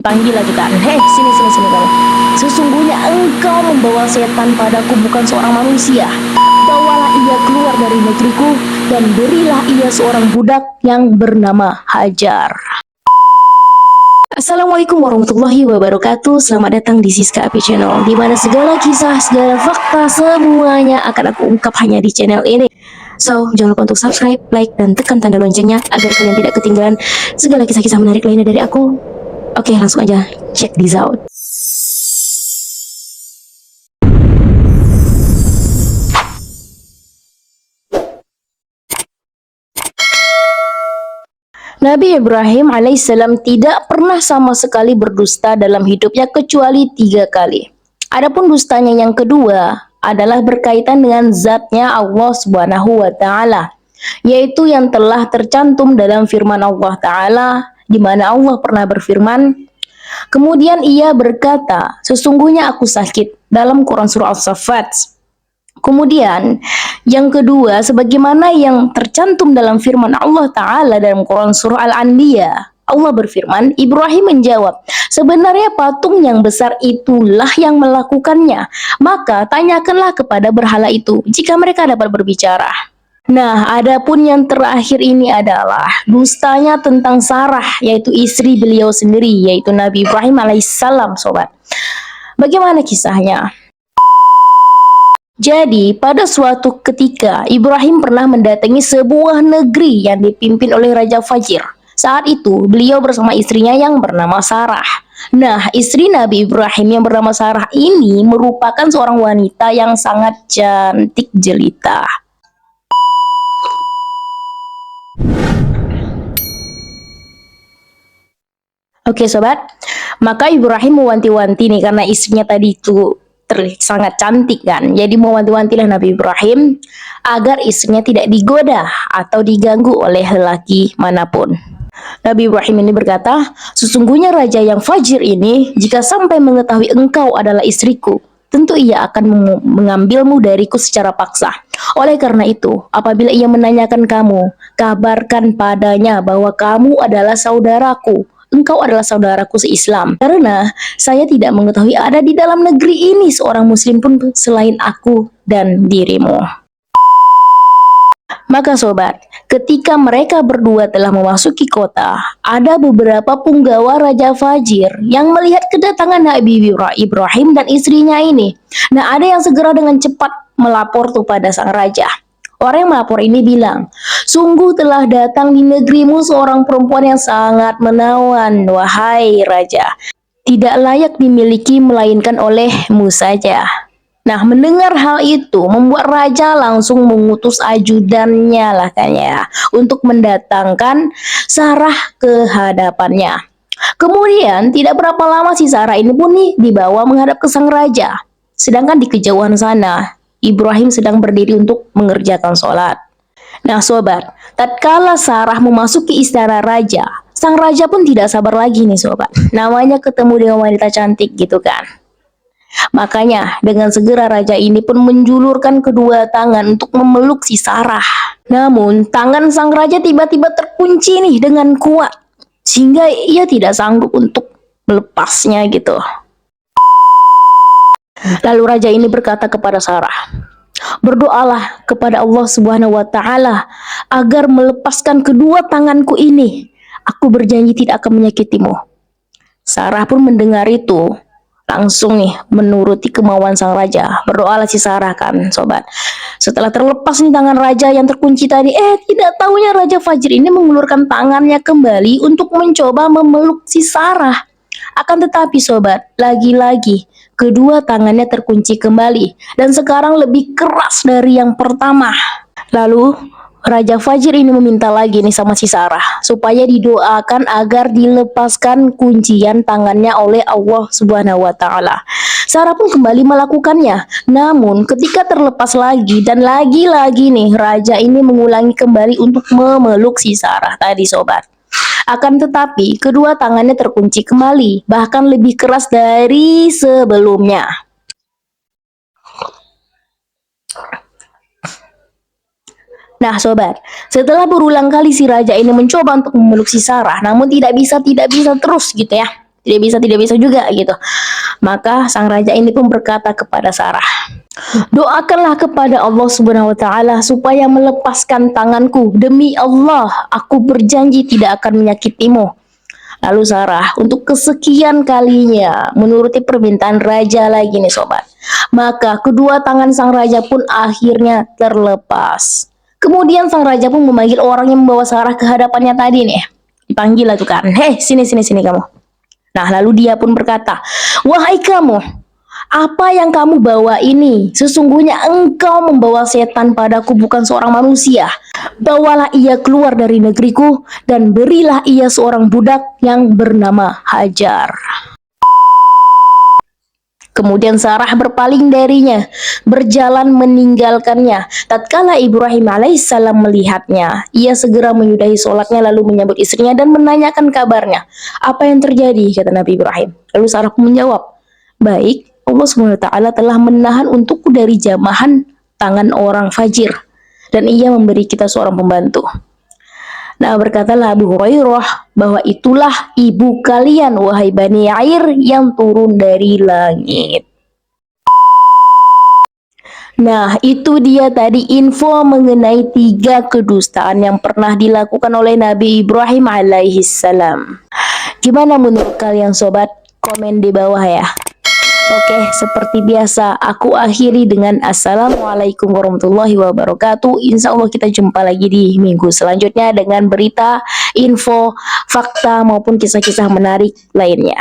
Panggil lagi kan, hei sini sini sini kamu. Sesungguhnya engkau membawa setan padaku bukan seorang manusia. Bawalah ia keluar dari negeriku dan berilah ia seorang budak yang bernama Hajar. Assalamualaikum warahmatullahi wabarakatuh. Selamat datang di Siska Api Channel, di mana segala kisah, segala fakta, semuanya akan aku ungkap hanya di channel ini. So, jangan lupa untuk subscribe, like, dan tekan tanda loncengnya agar kalian tidak ketinggalan segala kisah-kisah menarik lainnya dari aku. Oke, langsung aja check this out. Nabi Ibrahim alaihissalam tidak pernah sama sekali berdusta dalam hidupnya kecuali 3 kali. Adapun dustanya yang kedua adalah berkaitan dengan zatnya Allah Subhanahu wa taala, yaitu yang telah tercantum dalam firman Allah taala, di mana Allah pernah berfirman, kemudian ia berkata, sesungguhnya aku sakit, dalam Quran surah As-Saffat. Kemudian yang kedua, sebagaimana yang tercantum dalam firman Allah Ta'ala dalam Quran surah Al-Anbiya, Allah berfirman, Ibrahim menjawab, sebenarnya patung yang besar itulah yang melakukannya, maka tanyakanlah kepada berhala itu jika mereka dapat berbicara. Nah, adapun yang terakhir ini adalah dustanya tentang Sarah, yaitu istri beliau sendiri, yaitu Nabi Ibrahim alaihissalam, sobat. Bagaimana kisahnya? Jadi, pada suatu ketika, Ibrahim pernah mendatangi sebuah negeri yang dipimpin oleh Raja Fajir. Saat itu, beliau bersama istrinya yang bernama Sarah. Nah, istri Nabi Ibrahim yang bernama Sarah ini merupakan seorang wanita yang sangat cantik jelita. Oke, sobat. Maka Ibrahim mewanti-wanti nih, karena istrinya tadi itu terlihat sangat cantik kan. Jadi mewanti-wantilah Nabi Ibrahim agar istrinya tidak digoda atau diganggu oleh lelaki manapun. Nabi Ibrahim ini berkata, sesungguhnya raja yang fajir ini jika sampai mengetahui engkau adalah istriku, tentu ia akan mengambilmu dariku secara paksa. Oleh karena itu, apabila ia menanyakan kamu, kabarkan padanya bahwa kamu adalah saudaraku. Engkau adalah saudaraku se-Islam. Karena saya tidak mengetahui ada di dalam negeri ini seorang muslim pun selain aku dan dirimu. Maka sobat, ketika mereka berdua telah memasuki kota, ada beberapa punggawa Raja Fajir yang melihat kedatangan Nabi Ibrahim dan istrinya ini. Nah, ada yang segera dengan cepat melapor kepada sang raja. Orang yang melapor ini bilang, sungguh telah datang di negerimu seorang perempuan yang sangat menawan, wahai raja. Tidak layak dimiliki melainkan olehmu saja. Nah, mendengar hal itu membuat raja langsung mengutus ajudannya lah kan ya, untuk mendatangkan Sarah ke hadapannya. Kemudian tidak berapa lama si Sarah ini pun nih dibawa menghadap ke sang raja. Sedangkan di kejauhan sana, Ibrahim sedang berdiri untuk mengerjakan sholat. Nah sobat, tatkala Sarah memasuki istana raja, sang raja pun tidak sabar lagi nih sobat. Namanya ketemu dengan wanita cantik gitu kan. Makanya dengan segera raja ini pun menjulurkan kedua tangan untuk memeluk si Sarah. Namun tangan sang raja tiba-tiba terkunci nih dengan kuat, sehingga ia tidak sanggup untuk melepasnya gitu. Lalu raja ini berkata kepada Sarah, berdoalah kepada Allah Subhanahu wa taala agar melepaskan kedua tanganku ini. Aku berjanji tidak akan menyakitimu. Sarah pun mendengar itu, langsung nih menuruti kemauan sang raja. Berdoalah si Sarah kan, sobat. Setelah terlepas nih tangan raja yang terkunci tadi, tidak tahunya Raja Fajir ini mengulurkan tangannya kembali untuk mencoba memeluk si Sarah. Akan tetapi sobat, lagi-lagi kedua tangannya terkunci kembali dan sekarang lebih keras dari yang pertama. Lalu Raja Fajir ini meminta lagi nih sama si Sarah supaya didoakan agar dilepaskan kuncian tangannya oleh Allah Subhanahu wa taala. Sarah pun kembali melakukannya. Namun ketika terlepas lagi dan lagi-lagi nih raja ini mengulangi kembali untuk memeluk si Sarah tadi sobat. Akan tetapi kedua tangannya terkunci kembali, bahkan lebih keras dari sebelumnya. Nah sobat, setelah berulang kali si raja ini mencoba untuk memeluk si Sarah, namun tidak bisa terus gitu ya. tidak bisa juga gitu. Maka sang raja ini pun berkata kepada Sarah, doakanlah kepada Allah Subhanahu wa taala supaya melepaskan tanganku. Demi Allah, aku berjanji tidak akan menyakitimu. Lalu Sarah untuk kesekian kalinya menuruti permintaan raja lagi nih sobat. Maka kedua tangan sang raja pun akhirnya terlepas. Kemudian sang raja pun memanggil orang yang membawa Sarah ke hadapannya tadi nih. Dipanggil lah tuh kan, hei sini sini sini kamu. Nah lalu dia pun berkata, wahai kamu, apa yang kamu bawa ini? Sesungguhnya engkau membawa setan padaku, bukan seorang manusia. Bawalah ia keluar dari negeriku dan berilah ia seorang budak yang bernama Hajar. Kemudian Sarah berpaling darinya, berjalan meninggalkannya. Tatkala Ibrahim alaihissalam melihatnya, ia segera menyudahi sholatnya lalu menyambut istrinya dan menanyakan kabarnya. Apa yang terjadi? Kata Nabi Ibrahim. Lalu Sarah pun menjawab, baik, Allah SWT telah menahan untukku dari jamahan tangan orang fajir, dan ia memberi kita seorang pembantu. Nah berkatalah Abu Hurairah bahwa itulah ibu kalian wahai Bani Air yang turun dari langit. Nah itu dia tadi info mengenai 3 kedustaan yang pernah dilakukan oleh Nabi Ibrahim alaihissalam. Gimana menurut kalian sobat? Komen di bawah ya. Oke, seperti biasa, aku akhiri dengan Assalamualaikum warahmatullahi wabarakatuh. Insya Allah kita jumpa lagi di minggu selanjutnya dengan berita, info, fakta, maupun kisah-kisah menarik lainnya.